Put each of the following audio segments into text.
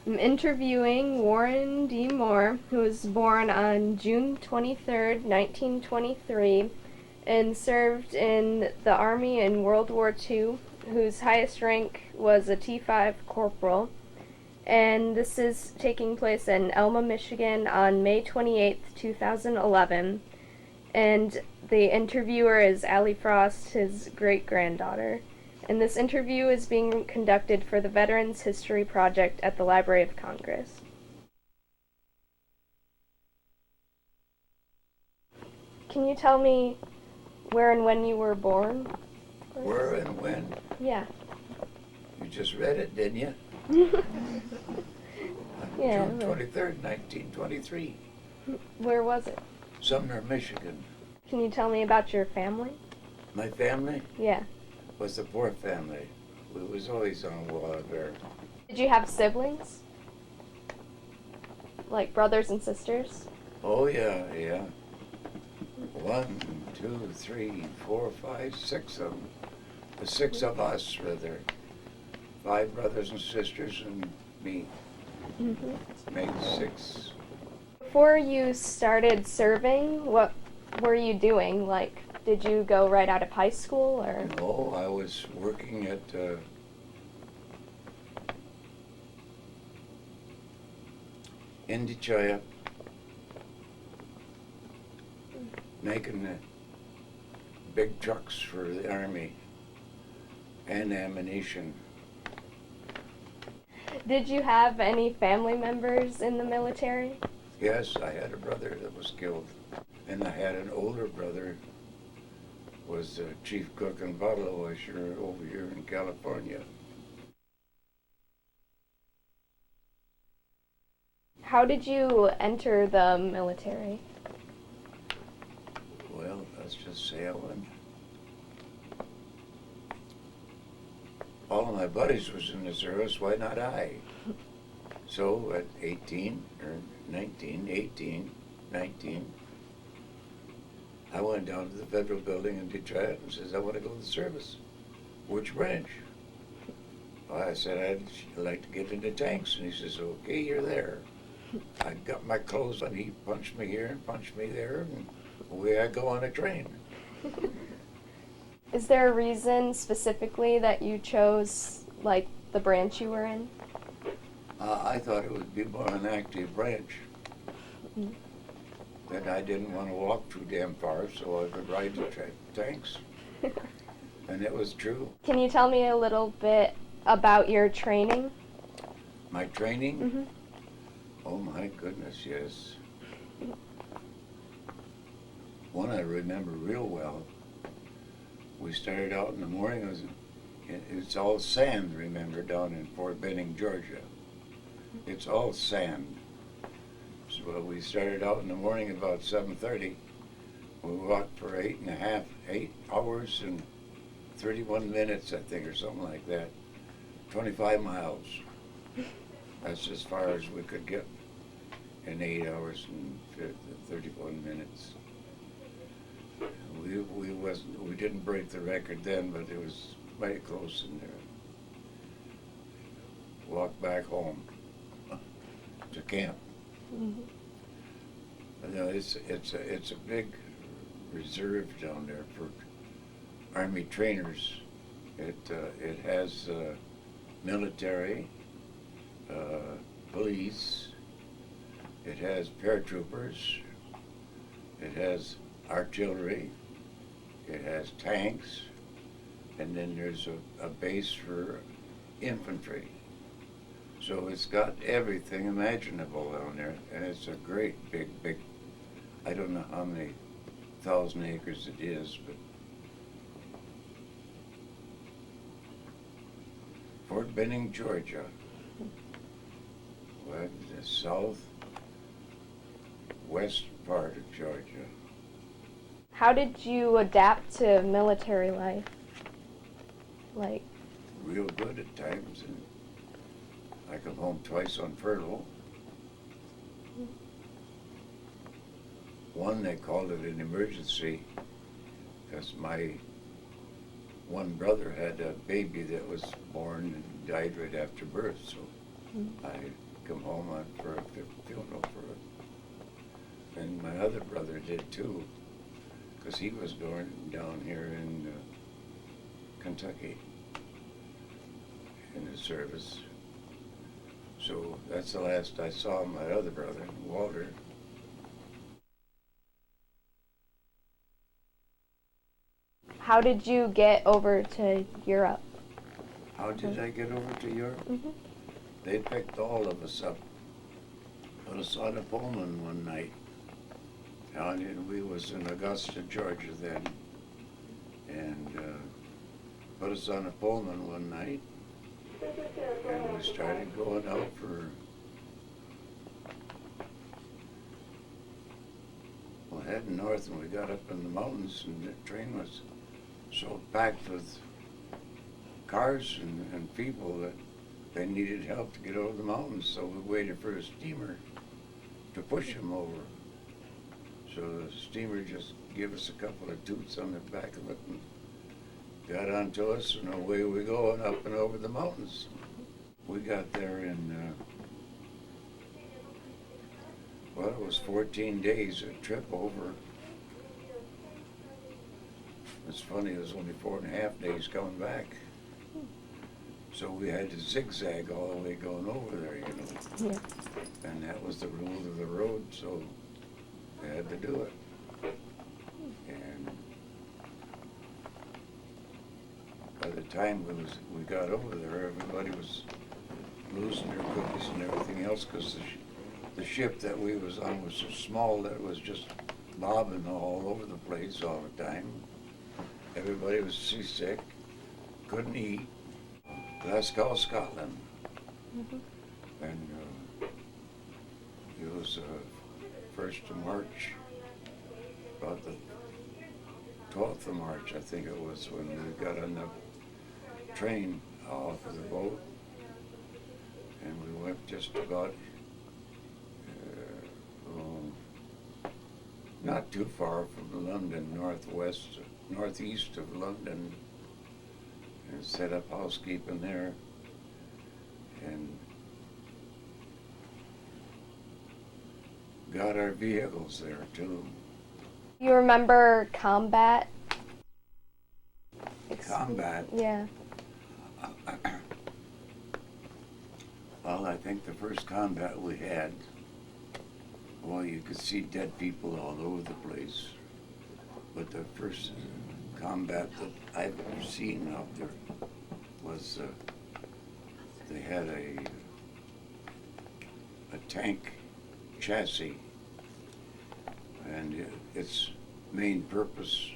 I'm interviewing Warren D. Moore, who was born on June 23rd, 1923, and served in the Army in World War II, whose highest rank was a T5 corporal. And this is taking place in Elma, Michigan on May 28th, 2011. And the interviewer is Allie Frost, his great-granddaughter. And this interview is being conducted for the Veterans History Project at the Library of Congress. Can you tell me where and when you were born? Where and when? Yeah. You just read it, didn't you? Yeah. June 23rd, 1923. Where was it? Sumner, Michigan. Can you tell me about your family? My family Yeah. was the poor family. We was always on welfare. Did you have siblings? Like brothers and sisters? Oh, yeah. 1, 2, 3, 4, 5, 6 of them. The 6 of us, rather. 5 brothers and sisters and me. Made 6. Before you started serving, what were you doing? Like, did you go right out of high school, or? No, I was working at in Detroit, making the big trucks for the Army and ammunition. Did you have any family members in the military? Yes, I had a brother that was killed, and I had an older brother, was chief cook and bottle washer over here in California. How did you enter the military? Well, let's just say I went. All of my buddies was in the service, why not I? So at 18, or 19, I went down to the federal building in Detroit and says, I want to go to the service. Which branch? Well, I said, I'd like to get into tanks. And he says, okay, you're there. I got my clothes on, he punched me here and punched me there, and away I go on a train. Is there a reason specifically that you chose, like, the branch you were in? I thought it would be more an active branch. That I didn't want to walk too damn far, so I could ride the tanks. And it was true. Can you tell me a little bit about your training? My training? Oh my goodness, yes. One I remember real well. We started out in the morning, it's all sand, remember, down in Fort Benning, Georgia. It's all sand. So we started out in the morning at about 7:30. We walked for 8 hours and 31 minutes, I think, or something like that. 25 miles. That's as far as we could get in 8 hours and 31 minutes. We didn't break the record then, but it was mighty close in there. Walked back home to camp. You know, it's a big reserve down there for Army trainers. It has military, police. It has paratroopers. It has artillery. It has tanks, and then there's a base for infantry. So it's got everything imaginable down there, and it's a great big, I don't know how many 1,000 acres it is, but Fort Benning, Georgia, well, the southwest part of Georgia. How did you adapt to military life? Like, Real good at times, and I come home twice on furlough. One, they called it an emergency because my one brother had a baby that was born and died right after birth, so I come home for a funeral for it. And my other brother did too, because he was down here in Kentucky in the service. So that's the last I saw of my other brother, Walter. How did you get over to Europe? How did I get over to Europe? Mm-hmm. They picked all of us up, put us on a Pullman one night. And we was in Augusta, Georgia then, and put us on a Pullman one night, and we started going out for, well, heading north, and we got up in the mountains, and the train was so packed with cars and people that they needed help to get over the mountains, so we waited for a steamer to push them over. So the steamer just gave us a couple of toots on the back of it and got onto us, and away we go, and up and over the mountains. We got there in, well, it was 14 days, a trip over. It's funny, it was only 4.5 days coming back. So we had to zigzag all the way going over there, you know. Yeah. And that was the rule of the road, so we had to do it. And by the time we got over there, everybody was losing their cookies and everything else, because the ship that we was on was so small that it was just bobbing all over the place all the time. Everybody was seasick, couldn't eat. Glasgow, Scotland. Mm-hmm. And it was 1st of March, about the 12th of March, I think it was, when we got on the train off of the boat, and we went just about, not too far from London, northeast of London, and set up housekeeping there, and got our vehicles there too. You remember combat? Combat? Yeah. Well, I think the first combat we had, well, you could see dead people all over the place, but the first combat that I've ever seen out there was they had a tank chassis, and its main purpose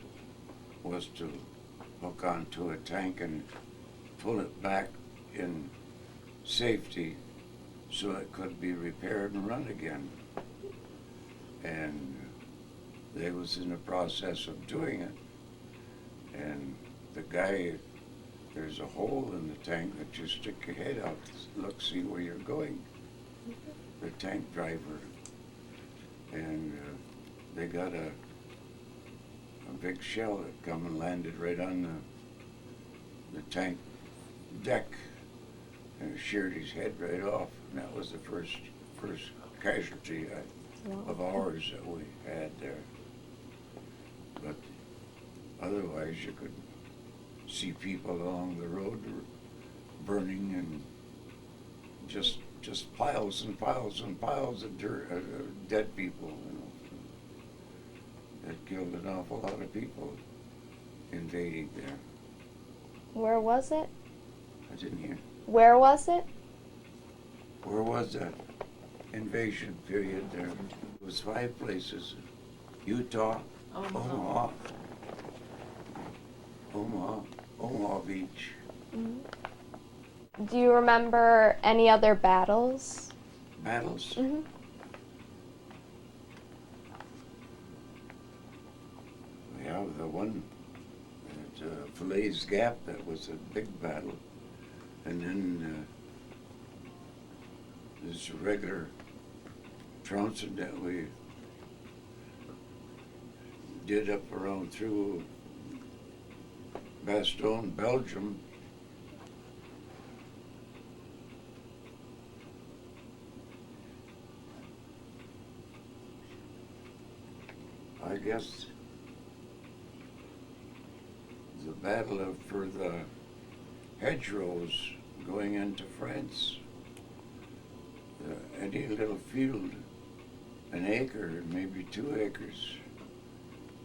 was to hook onto a tank and pull it back in safety so it could be repaired and run again. And they was in the process of doing it. And the guy, there's a hole in the tank that you stick your head out to look, see where you're going. The tank driver. And they got a big shell that come and landed right on the tank deck, and it sheared his head right off. And that was the first casualty of ours that we had there. But otherwise, you could see people along the road burning, and just piles and piles and piles of dirt, dead people, you know. That killed an awful lot of people invading there. Where was it? I didn't hear. Where was it? Where was that invasion period there? It was 5 places: Utah, Omaha Beach. Mm-hmm. Do you remember any other battles? Battles? Mm-hmm. Yeah, the one at Falaise Gap, that was a big battle. And then this regular trouncing that we did up around through Bastogne, Belgium. I guess the battle for the hedgerows going into France. Any little field, an acre, maybe 2 acres,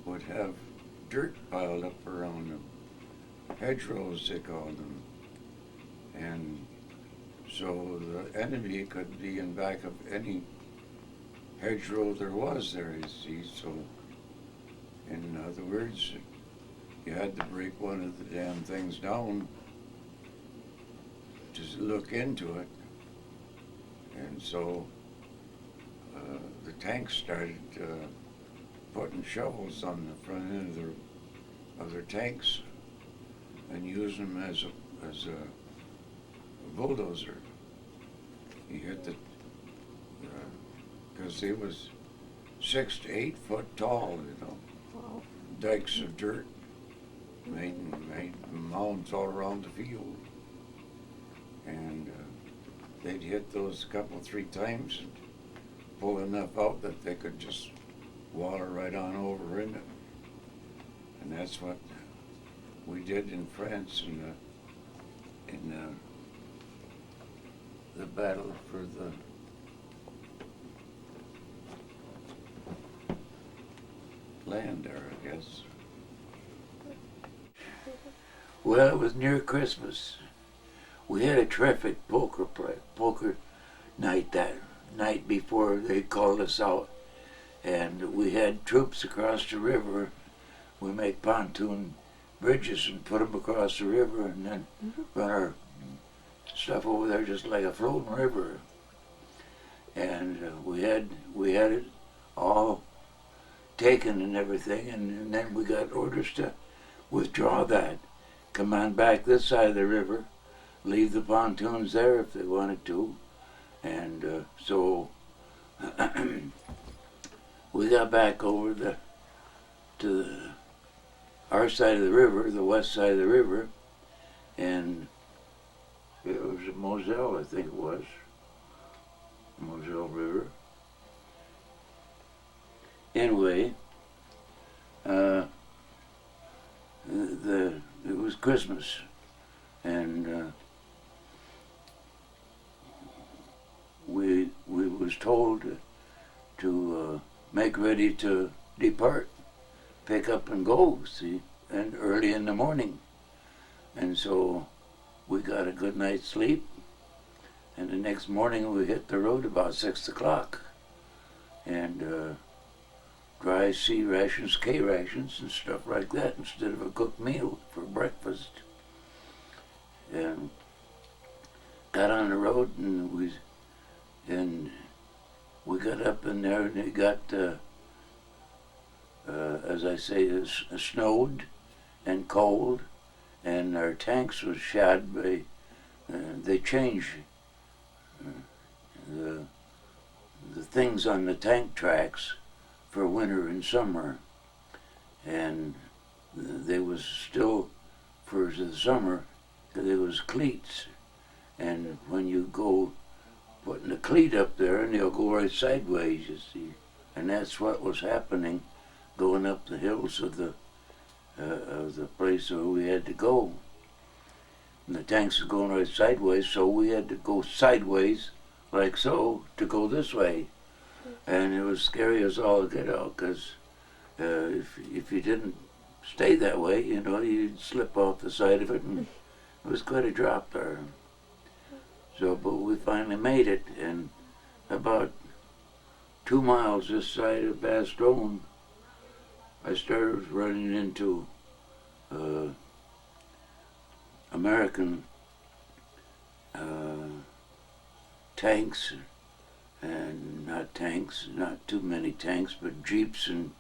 would have dirt piled up around them. Hedgerows, they called them. And so the enemy could be in back of any hedgerow there was there, you see. So, in other words, you had to break one of the damn things down to look into it. And so the tanks started putting shovels on the front end of their tanks and using them as a bulldozer. You hit the, because it was 6 to 8 foot tall, you know. Wow. Dikes of dirt made mounds all around the field. And they'd hit those a couple, 3 times and pull enough out that they could just water right on over in it. And that's what we did in France in the battle for the land there, I guess. Well, it was near Christmas. We had a terrific poker night that night before they called us out. And we had troops across the river. We make pontoon bridges and put them across the river and then run our stuff over there just like a floating river. And we had it all taken and everything, and then we got orders to withdraw that, come on back this side of the river, leave the pontoons there if they wanted to. And so we got back over to our side of the river, the west side of the river, and it was a Moselle, I think it was, Moselle River. Anyway, it was Christmas, and we was told to make ready to depart, pick up and go, see, and early in the morning. And so we got a good night's sleep, and the next morning we hit the road about 6 o'clock. And dry C rations, K rations, and stuff like that instead of a cooked meal for breakfast. And got on the road, and we got up in there, and it got, as I say, it snowed and cold, and our tanks was shod by, they changed the things on the tank tracks for winter and summer, and they was still, for the summer, there was cleats, and when you go putting the cleat up there, and they'll go right sideways, you see, and that's what was happening going up the hills of the place where we had to go. And the tanks were going right sideways, so we had to go sideways, like so, to go this way. And it was scary as all get out, because if you didn't stay that way, you know, you'd slip off the side of it, and it was quite a drop there. So, but we finally made it, and about 2 miles this side of Bastogne, I started running into American tanks, and not too many tanks, but jeeps and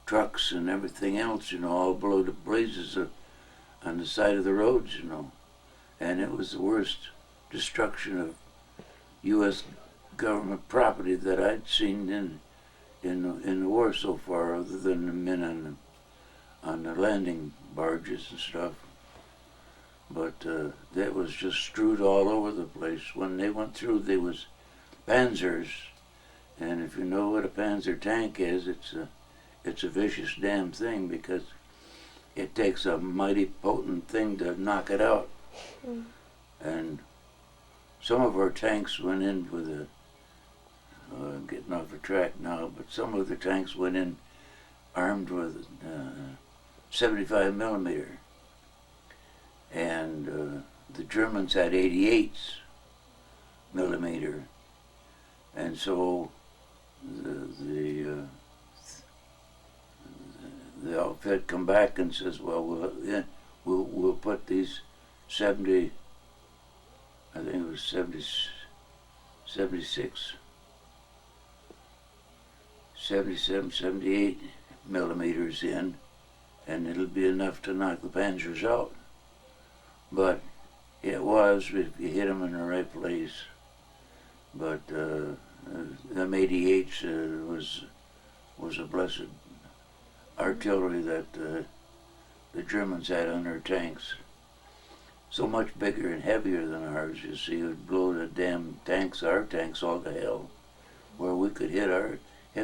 trucks and everything else, you know, all below the blazes on the side of the roads, you know. And it was the worst destruction of U.S. government property that I'd seen in the war so far, other than the men on the landing barges and stuff. But that was just strewed all over the place. When they went through, there was Panzers, and if you know what a Panzer tank is, it's it's a vicious damn thing because it takes a mighty potent thing to knock it out. Mm. And some of our tanks went in with a, getting off the track now, but some of the tanks went in armed with 75 millimeter. And the Germans had 88s millimeter. And so the outfit come back and says, well, we'll put these 70, I think it was 76, 77, 78 millimeters in, and it'll be enough to knock the Panzers out. But it was if you hit them in the right place. But them 88s was a blessed artillery that the Germans had on their tanks. So much bigger and heavier than ours, you see, it would blow the damn tanks, our tanks, all to hell. Where we could hit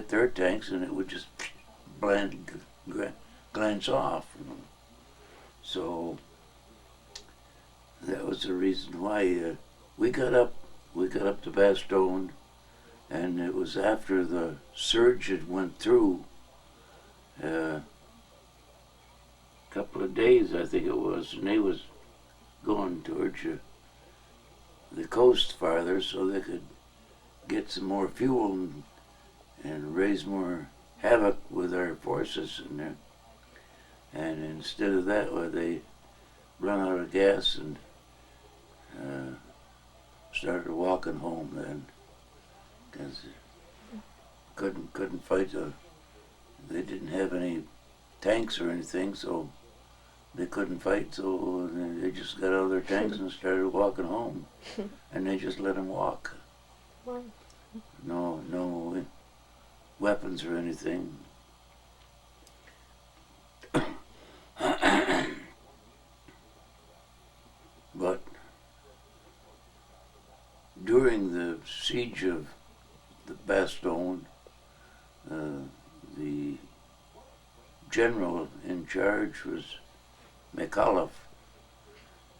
their tanks and it would just glance off. You know. So that was the reason why we got up to Bastogne, and it was after the surge had went through. A couple of days, I think it was, and they was going towards the coast farther so they could get some more fuel and raise more havoc with our forces in there. And instead of that, well, they run out of gas and started walking home then, because couldn't fight. They didn't have any tanks or anything, so they couldn't fight. So they just got out of their tanks and started walking home, and they just let them walk. Wow. No weapons or anything. But during the siege of the Bastogne, the general in charge was McAuliffe,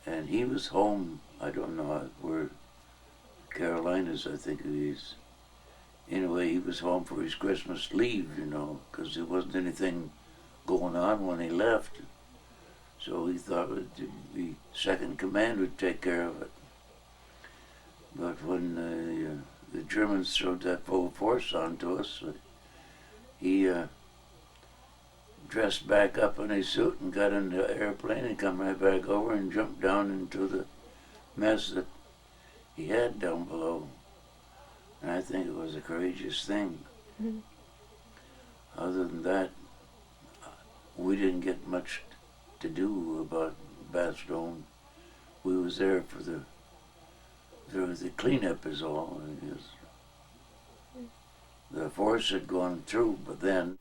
and he was home, I don't know where, Carolinas, I think it is. Anyway, he was home for his Christmas leave, you know, because there wasn't anything going on when he left. So he thought the second command would take care of it. But when the Germans threw that full force onto us, he dressed back up in his suit and got in the airplane and come right back over and jumped down into the mess that he had down below. And I think it was a courageous thing. Mm-hmm. Other than that, we didn't get much to do about Bastogne. We was there for the cleanup is all. I guess. The force had gone through, but then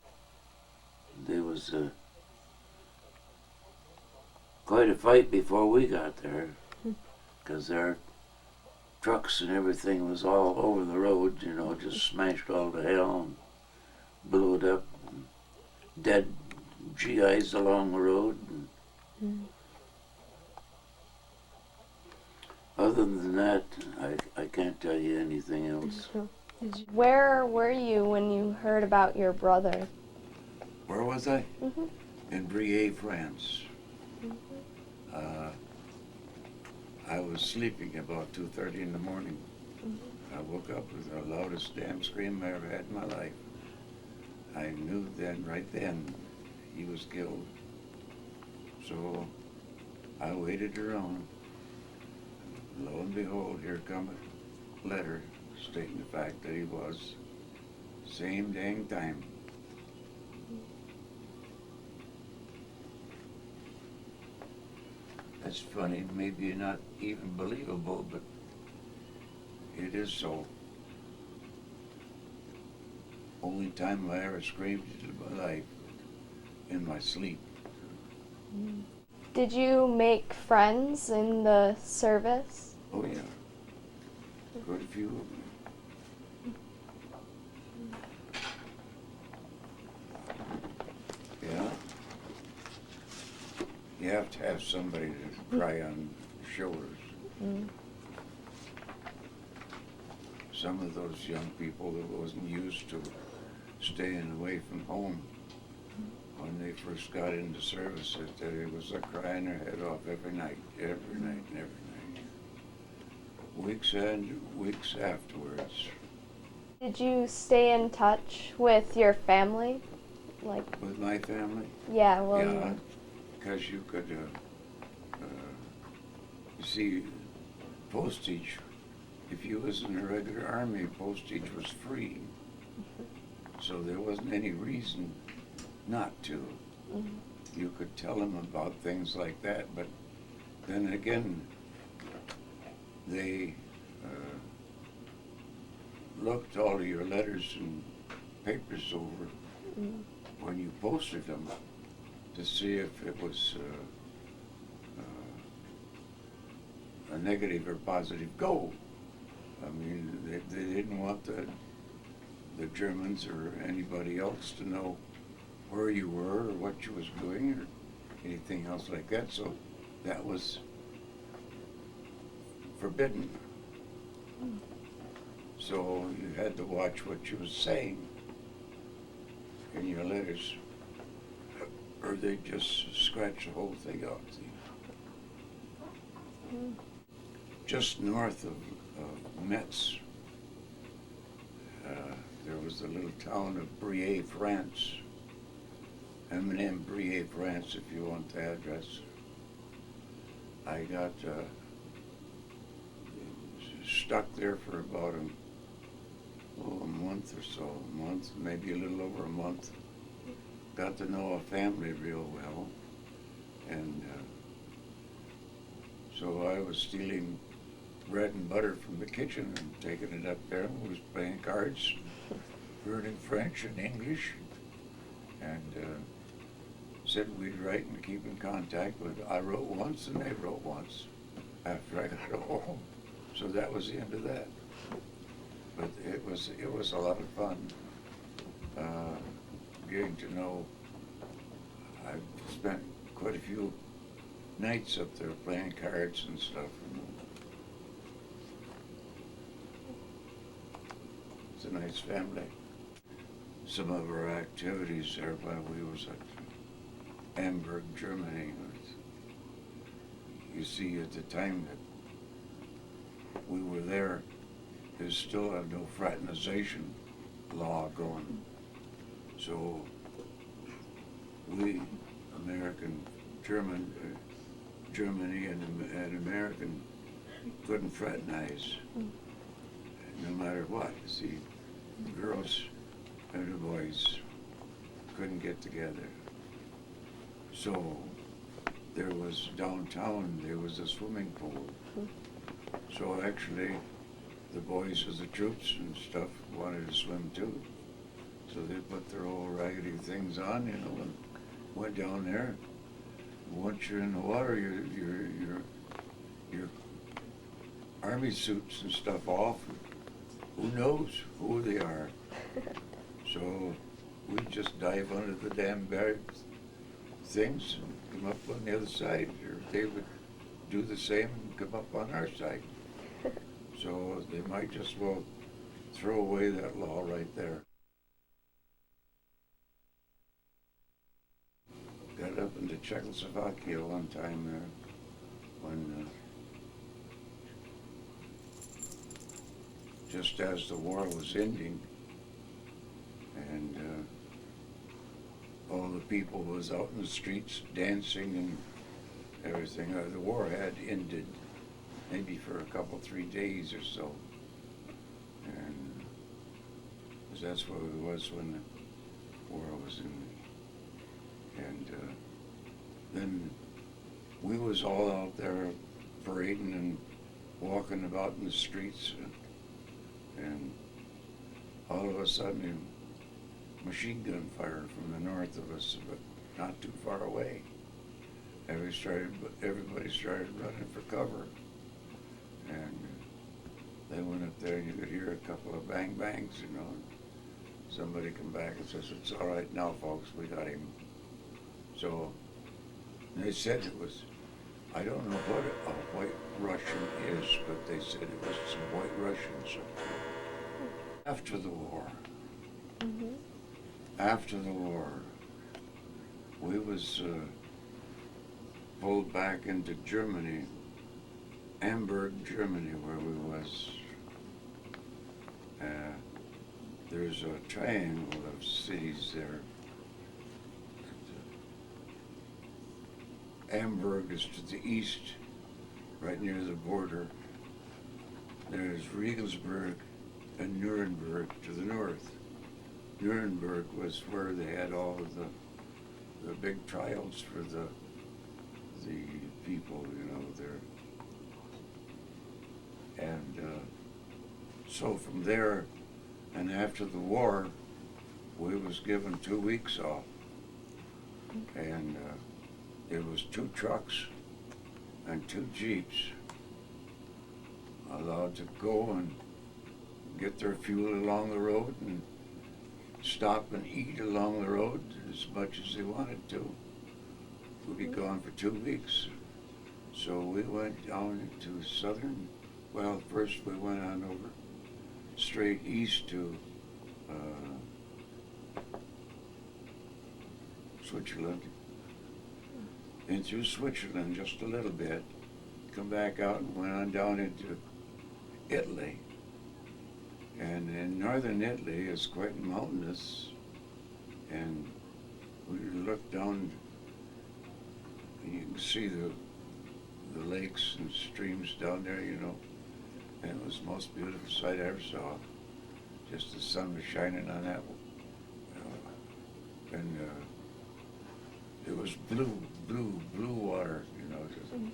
there was quite a fight before we got there, because their trucks and everything was all over the road, you know, just smashed all to hell and blew it up. And dead GIs along the road. And other than that, I can't tell you anything else. Where were you when you heard about your brother? Where was I? Mm-hmm. In Briey, France. Mm-hmm. I was sleeping about 2:30 in the morning. Mm-hmm. I woke up with the loudest damn scream I ever had in my life. I knew then, right then, he was killed. So I waited around. Lo and behold, here come a letter stating the fact that he was. Same dang time. That's funny, maybe not even believable, but it is so. Only time I ever screamed in my life, in my sleep. Did you make friends in the service? Oh yeah, quite a few of them. have to have somebody to cry on the shoulders. Mm. Some of those young people that wasn't used to staying away from home when they first got into service, it was like crying their head off every night, every night, and every night. Weeks and weeks afterwards. Did you stay in touch with your family? Like, With my family? yeah, well, Yeah, because you could, you see, postage, if you was in the regular army, postage was free. So there wasn't any reason not to. Mhm. You could tell them about things like that, but then again, they looked all of your letters and papers over Mm. when you posted them to see if it was a negative or positive go. I mean, they didn't want the Germans or anybody else to know where you were or what you was doing or anything else like that. So that was forbidden. Mm. So you had to watch what you was saying in your letters, or they'd just scratch the whole thing out. Mm. Just north of Metz, there was the little town of Briey, France. Briey, France, if you want the address. I got stuck there for about a month or so, maybe a little over a month. Got to know a family real well, and so I was stealing bread and butter from the kitchen and taking it up there. We was playing cards, learning French and English, and said we'd write and keep in contact. But I wrote once and they wrote once after I got home. So that was the end of that. But it was a lot of fun getting to know. I've spent quite a few nights up there playing cards and stuff. It's a nice family. Some of our activities there while we was at Hamburg, Germany. You see, at the time that we were there, there's still no fraternization law going. So we, Germany and American couldn't fraternize, no matter what. See, the girls and the boys couldn't get together. So there was downtown, there was a swimming pool. So actually, the boys of the troops and stuff wanted to swim too. So they put their old raggedy things on, and went down there. Once you're in the water, your army suits and stuff off. Who knows who they are? So we just dive under the damn things and come up on the other side, or they would do the same and come up on our side. So they might just well throw away that law right there. Got up into Czechoslovakia one time there when just as the war was ending, and all the people was out in the streets dancing and everything. The war had ended maybe for a couple, 3 days or so, and 'cause that's where we was when the war was in. And then we was all out there parading and walking about in the streets, and all of a sudden a machine gun fire from the north of us, but not too far away. And everybody started running for cover. And they went up there and you could hear a couple of bang bangs, you know. Somebody come back and says, "It's all right now, folks, we got him." So They said it was, I don't know what a white Russian is, but they said it was some white Russians up there. After the war, after the war, we was pulled back into Germany, Hamburg, Germany, where we was. There's a triangle of cities there. Hamburg is to the east, right near the border. There's Regensburg and Nuremberg to the north. Nuremberg was where they had all of the big trials for the people, you know, there. And so from there, and after the war, we was given 2 weeks off. And it was 2 trucks and 2 Jeeps allowed to go and get their fuel along the road and stop and eat along the road as much as they wanted to. We'd be gone for 2 weeks. So we went down into southern, well, first we went on over straight east to Switzerland, and through Switzerland just a little bit, come back out and went on down into Italy. And in northern Italy is quite mountainous, and we looked down and you can see the lakes and streams down there, you know, and it was the most beautiful sight I ever saw. Just the sun was shining on that, and it was blue water, you know, just, and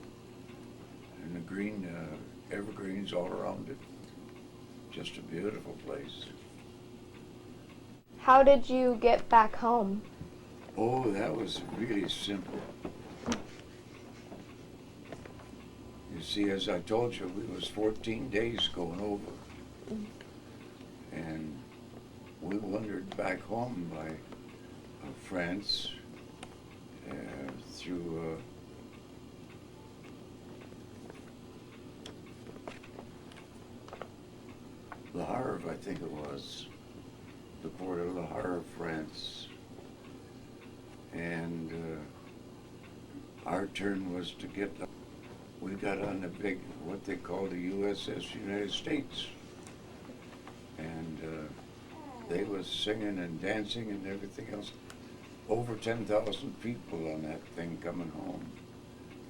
the green evergreens all around it. Just a beautiful place. How did you get back home? Oh, that was really simple. You see, as I told you, it was 14 days going over. And we wandered back home by France through Le Havre, I think it was, the port of Le Havre, France. And our turn was to get, we got on the big, what they call the USS United States. And they was singing and dancing and everything else. Over 10,000 people on that thing coming home.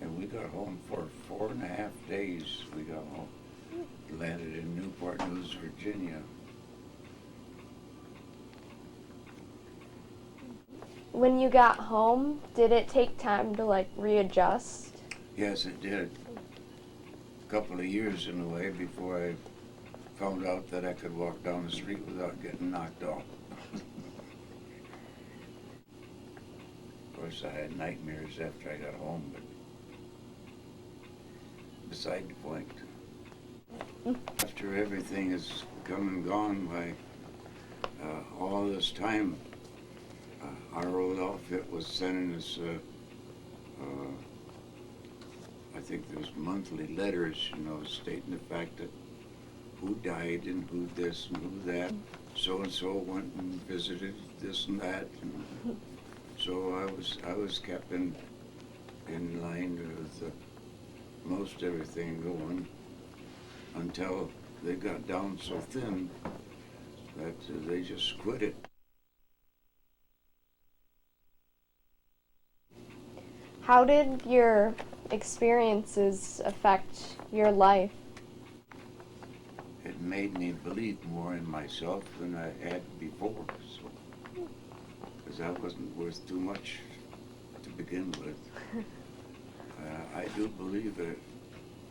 And we got home for 4.5 days. We got home. Landed in Newport News, Virginia. When you got home, did it take time to like readjust? Yes, it did. A couple of years in a way before I found out that I could walk down the street without getting knocked off. Of course, I had nightmares after I got home, but beside the point. After everything has come and gone by all this time, our old outfit was sending us, I think there was monthly letters, you know, stating the fact that who died and who this and who that. So-and-so went and visited this and that. And so I was kept in line with most everything going, until they got down so thin that they just quit it. How did your experiences affect your life? It made me believe more in myself than I had before, so, because I wasn't worth too much to begin with. I do believe that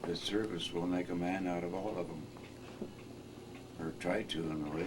the service will make a man out of all of them, or try to in a way.